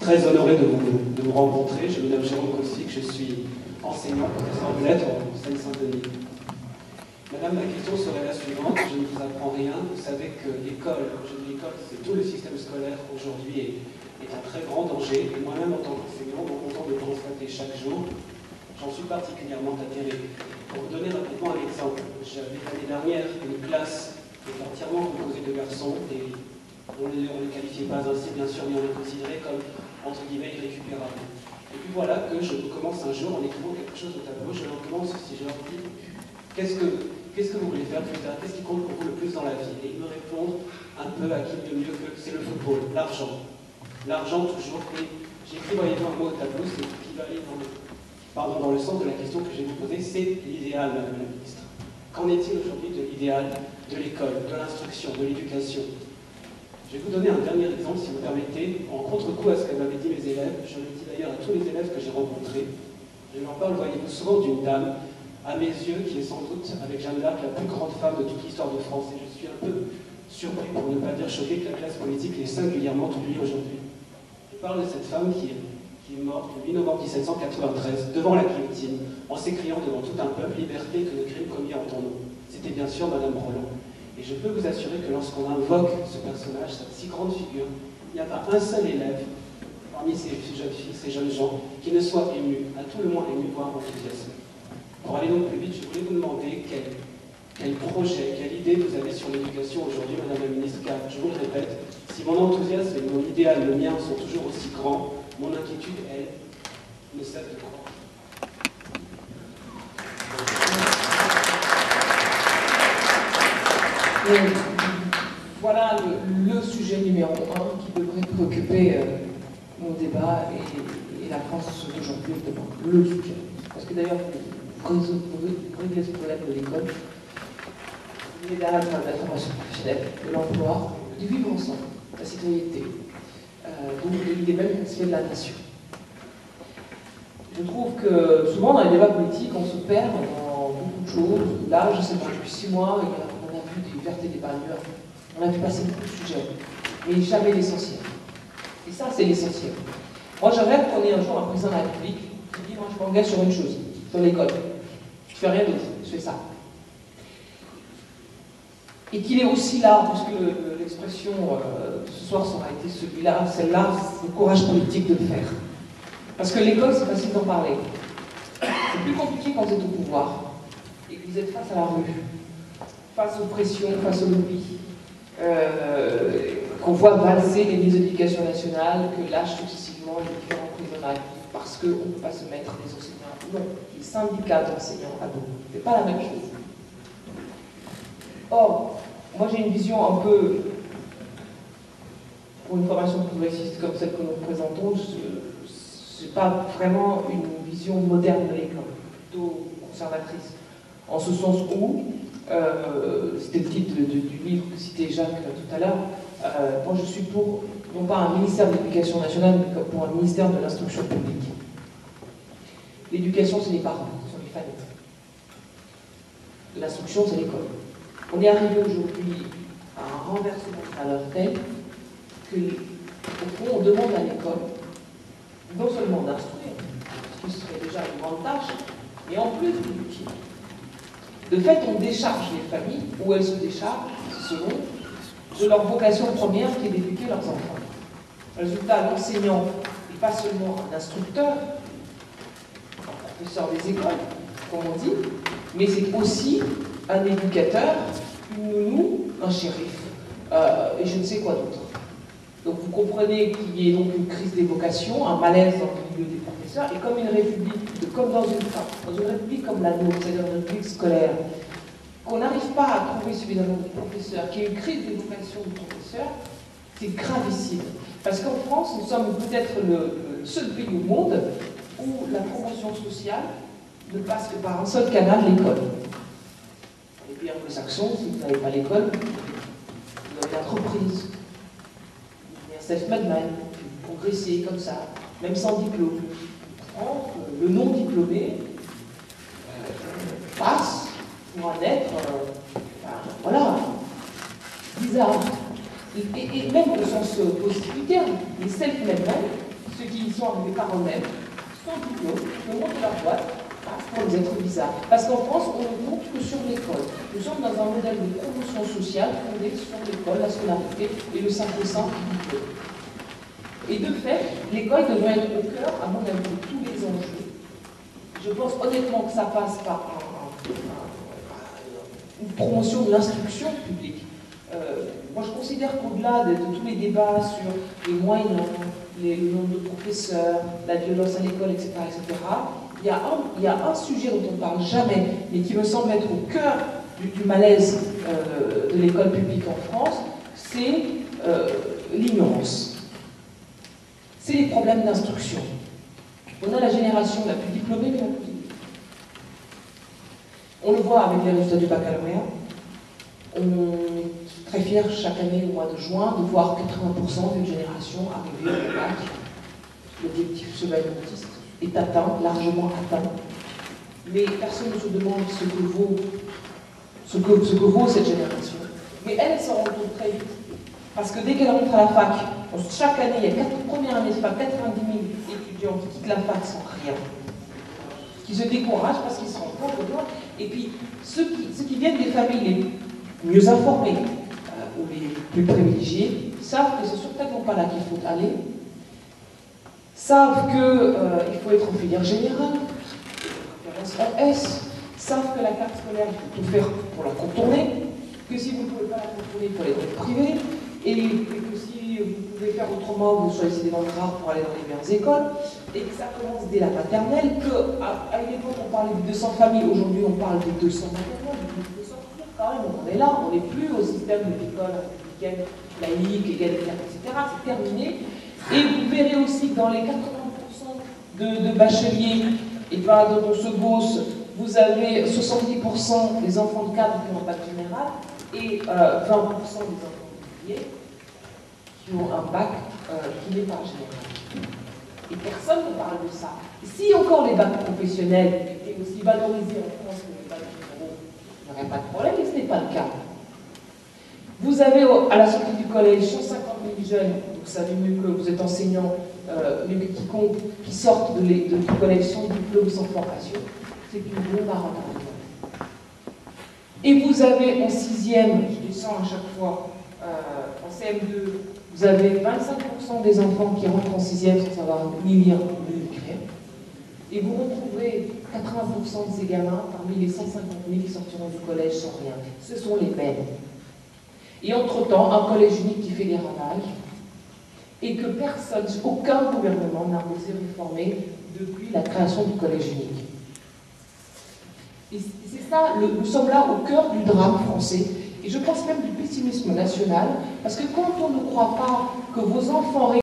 très honoré de vous rencontrer. Je m'appelle Jérôme Kossik, je suis enseignant, professeur de lettres en Seine-Saint-Denis. Madame, la question serait la suivante, je ne vous apprends rien. Vous savez que l'école, quand je dis l'école, c'est tout le système scolaire aujourd'hui est un très grand danger. Et moi-même, en tant qu'enseignant, mon content de le constater chaque jour, j'en suis particulièrement atterré. Pour vous donner rapidement un exemple, j'avais l'année dernière une classe qui était entièrement composée de garçons et on ne les qualifiait pas ainsi, bien sûr, mais on les considérait comme, entre guillemets, irrécupérables. Et puis voilà que je commence un jour en écrivant quelque chose au tableau, je leur demande ceci, je leur dis qu'est-ce que vous voulez faire plus tard? Qu'est-ce qui compte pour vous le plus dans la vie? Et ils me répondent un peu à qui de mieux que c'est le football, l'argent. L'argent toujours, et j'écris, voyez-vous, un mot au tableau, c'est qui va aller dans le sens de la question que j'ai vous posée, c'est l'idéal, Madame la Ministre. Qu'en est-il aujourd'hui de l'idéal de l'école, de l'instruction, de l'éducation? Je vais vous donner un dernier exemple, si vous permettez, en contre-coup à ce qu'elle m'avait dit mes élèves. Je le dis d'ailleurs à tous les élèves que j'ai rencontrés. Je leur parle, voyez-vous, souvent d'une dame, à mes yeux, qui est sans doute, avec Jeanne d'Arc, la plus grande femme de toute l'histoire de France. Et je suis un peu surpris, pour ne pas dire choqué, que la classe politique l'ait singulièrement oubliée aujourd'hui. Je parle de cette femme qui est morte le 8 novembre 1793, devant la guillotine, en s'écriant devant tout un peuple, liberté que le crime commis en ton nom. C'était bien sûr Madame Roland. Et je peux vous assurer que lorsqu'on invoque ce personnage, cette si grande figure, il n'y a pas un seul élève, parmi ces jeunes filles, ces jeunes gens, qui ne soit ému, à tout le moins ému, voire enthousiasmé. Pour aller donc plus vite, je voulais vous demander quel projet, quelle idée vous avez sur l'éducation aujourd'hui, Madame la Ministre, car je vous le répète, si mon enthousiasme et mon idéal, le mien, sont toujours aussi grands, mon inquiétude, elle, ne cesse de croître. Voilà le sujet numéro 1 qui devrait préoccuper mon débat et la France d'aujourd'hui, évidemment, le sujet. Parce que d'ailleurs, vous réglez ce problème de l'école, les derrière de la formation professionnelle, de l'emploi, du vivre ensemble, de la citoyenneté, donc de l'idée même de la nation. Je trouve que souvent dans les débats politiques, on se perd dans beaucoup de choses. Là, je sais pas, depuis 6 mois, on a vu des vertes et des bagneurs, on a vu passer beaucoup de sujets, mais jamais l'essentiel. Et ça, c'est l'essentiel. Moi, je rêve qu'on ait un jour un président de la République qui dit, moi, je m'engage sur une chose, sur l'école. Je fais rien d'autre, je fais ça. Et qu'il est aussi là, parce que l'expression ce soir, ça aura été celle-là, le courage politique de le faire. Parce que l'école, c'est facile d'en parler. C'est plus compliqué quand vous êtes au pouvoir et que vous êtes face à la rue, face aux pressions, face aux lobbies, qu'on voit valser les ministres de l'Éducation nationale, que lâchent successivement les différents présidents de la République parce qu'on ne peut pas se mettre des enseignants à dos. Non, les syndicats d'enseignants à dos. C'est pas la même chose. Or, moi j'ai une vision un peu, pour une formation progressiste comme celle que nous représentons, je n'ai pas vraiment une vision moderne de l'école, plutôt conservatrice. En ce sens où, c'était le titre du livre que citait Jacques tout à l'heure, moi je suis pour, non pas un ministère de l'Éducation nationale, mais pour un ministère de l'Instruction publique. L'éducation, c'est les parents, ce sont les familles. L'instruction, c'est l'école. On est arrivé aujourd'hui à un renversement à l'heure telle que, au fond, on demande à l'école non seulement d'instruire, ce qui serait déjà une grande tâche, mais en plus d'éduquer. De fait, on décharge les familles, où elles se déchargent, selon, de leur vocation première qui est d'éduquer leurs enfants. Résultat, l'enseignant n'est pas seulement un instructeur, un professeur des écoles, comme on dit, mais c'est aussi un éducateur, une nounou, un shérif, et je ne sais quoi d'autre. Donc vous comprenez qu'il y ait donc une crise des vocations, un malaise dans le milieu des professeurs, et comme une république, comme dans une république comme la nôtre, c'est-à-dire une république scolaire, qu'on n'arrive pas à trouver suffisamment de professeurs, qu'il y ait une crise des vocations de professeurs, c'est gravissime. Parce qu'en France, nous sommes peut-être le seul pays au monde où la promotion sociale ne passe que par un seul canal, l'école. Les pays anglo-saxons, si vous n'avez pas l'école, vous avez l'entreprise. Self-made man, progresser comme ça, même sans diplôme. En France, le non-diplômé passe pour un être, voilà, bizarre. Et même au sens positif du terme, les self-made man ceux qui y sont arrivés par eux-mêmes, sans diplôme, le monde de la boîte, pour des êtres bizarres. Parce qu'en France, on ne compte que sur l'école. Nous sommes dans un modèle de promotion sociale fondé sur l'école, la scolarité et le sacro-saint du diplôme. Et de fait, l'école devrait être au cœur, à mon avis, de tous les enjeux. Je pense honnêtement que ça passe par une promotion de l'instruction publique. Moi, je considère qu'au-delà de tous les débats sur les moyens, le nombre de professeurs, la violence à l'école, etc., il y a un sujet dont on ne parle jamais, mais qui me semble être au cœur du malaise de l'école publique en France, c'est l'ignorance. C'est les problèmes d'instruction. On a la génération la plus diplômée mais la plus diplômée. On le voit avec les résultats du baccalauréat. On est très fiers chaque année au mois de juin de voir 80% d'une génération arriver au bac. L'objectif sebagnotiste est atteint, largement atteint. Mais personne ne se demande ce que vaut cette génération. Mais elle s'en rend compte très vite. Parce que dès qu'elle rentre à la fac, chaque année, il y a 4 premières années de fac, 90 000 étudiants qui quittent la fac sans rien, qui se découragent parce qu'ils se rendent compte de toi. Et puis, ceux qui viennent des familles les mieux informées ou les plus privilégiées savent que c'est certainement pas là qu'il faut aller, savent qu'il faut être en filière générale, en S, savent que la carte scolaire, il faut tout faire pour la contourner, que si vous ne pouvez pas la contourner, il faut aller dans le privé, et que si vous pouvez faire autrement, vous choisissez des langues rares pour aller dans les meilleures écoles, et que ça commence dès la maternelle, qu'à une époque on parlait de 200 familles, aujourd'hui on parle de 200 maternelles, de sortir quand même, on est là, on n'est plus au système de l'école républicaine, laïque, égalitaire, etc., c'est terminé, et vous verrez aussi que dans les 80% de bacheliers, et ben, dans ce boss, vous avez 70% des enfants de cadre qui n'ont pas de général, et 20% des enfants qui ont un bac qui n'est pas général. Et personne ne parle de ça. Si encore les bacs professionnels étaient aussi valorisés en France que les bacs généraux, il n'y aurait pas de problème, mais ce n'est pas le cas. Vous avez à la sortie du collège 150 000 jeunes, vous savez mieux que vous êtes enseignant, mieux que quiconque, qui sortent du collège sans diplôme, sans formation. C'est une bombe à retardement. Et vous avez en 6e, je descends à chaque fois, en CM2, vous avez 25% des enfants qui rentrent en 6e sans savoir ni lire ni écrire. Et vous retrouvez 80% de ces gamins parmi les 150 000 qui sortiront du collège sans rien. Ce sont les mêmes. Et entre-temps, un collège unique qui fait des ravages, et que personne, aucun gouvernement n'a osé réformer depuis la création du collège unique. Et c'est ça, nous sommes là au cœur du drame français, et je pense même du pessimisme national, parce que quand on ne croit pas que vos enfants